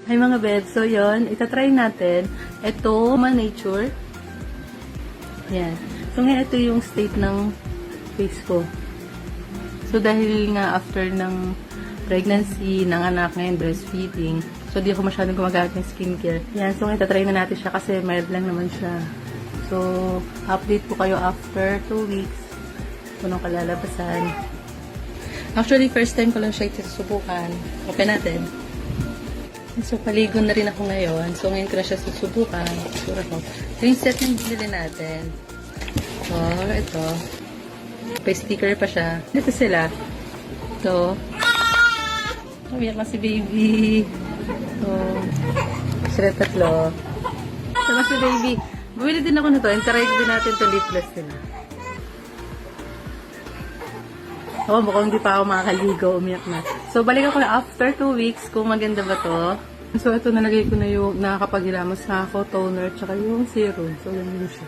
Hi mga bed. So yon, itatry natin. Ito, Nature. Yan. So ngayon, ito yung state ng face ko. So dahil nga after ng pregnancy, ng anak ngayon, breastfeeding, so di ako masyadong gumagamit ng skincare. Yan. So ngayon, itatry na natin siya kasi mild lang naman siya. So, update po kayo after 2 weeks. Punong kalalabasan. Actually, first time ko lang siya susubukan. Open natin. So, paligo na rin ako ngayon. So, ngayon ko na siya susubukan. Sure ako. So, yung set ng binili natin. So, ito. May sticker pa siya. Ito sila. Ito. Umiyak na si baby. So, sila tatlo. Ito si baby. Bumili din ako nito. Try din natin ito lipless nila. Oo, mukhang hindi pa ako makakaligo, umiyak na. So, balik ako na after 2 weeks kung maganda ba to. So, ito nalagay ko na yung nakakapaghilamos na ako, toner, tsaka yung serum. So, yan yun siya.